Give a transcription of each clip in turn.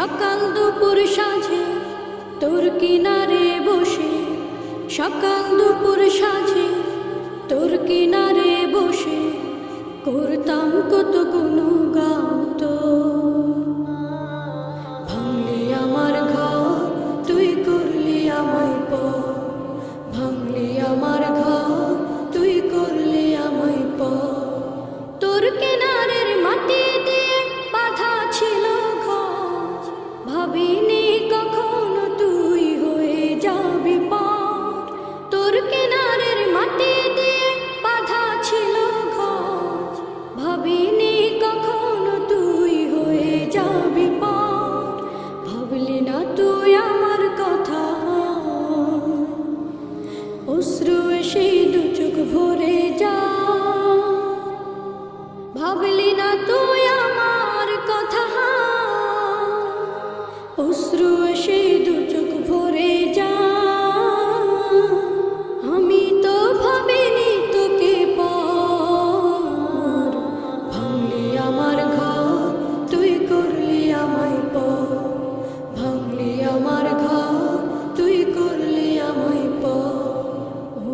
সকাল দুপুর সাঁঝে তোর কিনারে বসে, সকাল দুপুর সাঁঝে তোর কিনারে বসে করতাম কত গুণগান তোর। ভাঙলি আমার ঘর, তুই করলি আমায় পর, ভাঙলি আমার ঘর, তুই করলি আমায় পর। তোর কিনারের মাটি দিয়ে বাঁধা ছিল ঘর, ভাবিনি কখনো তুই হয়ে যাবি পার। তোর কিনারের মাটি দিয়ে বাঁধা ছিল ঘর, ভাবিনি কখনো তুই হয়ে যাবি পার। ভাবলি না তুই আমার কথা, অশ্রু এসে দু চোখ ভরে যা। ভাবলি না তুই আমার কথা, অশ্রু এসে দু চোখ ভরে যা। আমি তো ভাবিনি তোকে পার, ভাঙলি আমার ঘর, তুই করলি আমায় পর, ভাঙলি আমার ঘর, তুই করলি আমায় পর। ও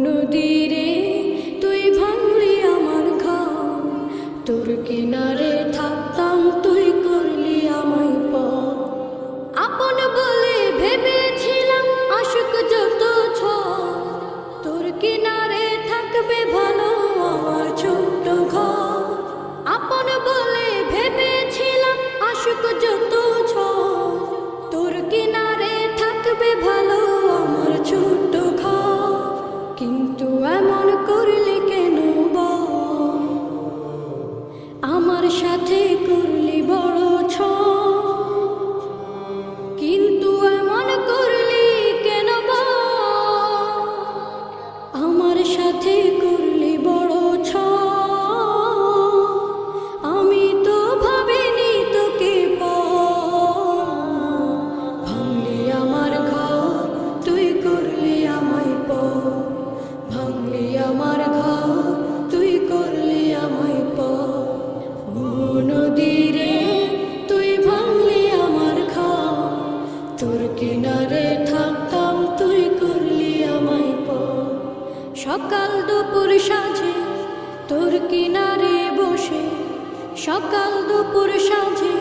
নদী রে, তুই ভাঙলি আমার ঘর, তোর কিনারে থাকতাম, তুই করলি আমায় পর। আপন বলে ভেবেছিলাম আশুক যত ঝড়, তোর কিনারে থাকবে ভালো আমার ছোট্ট ঘর। আপন বলে ভেবেছিলাম আশুক যত ঝড়, তোর কিনারে থাকবে ভালো আমার ছোট্ট ঘর। কিন্তু এমন করলি কেন বল, আমার সাথে করলি বড় ছল। কিন্তু এমন করলি কেন বল, আমার সাথে করলি বড় ছল। আমি তো ভাবিনি তোকে পার, ভাঙলি আমার ঘর, তুই করলি আমায় পর, ভাঙলি আমার ঘর, তুই করলি আমায় পর। ও নদী রে, তুই ভাঙলি আমার ঘর, তোর কিনারে থাকতাম, তুই করলি আমায় পর। সকাল দুপুর সাঁঝে তোর কিনারে বসে, সকাল দুপুর সাঁঝে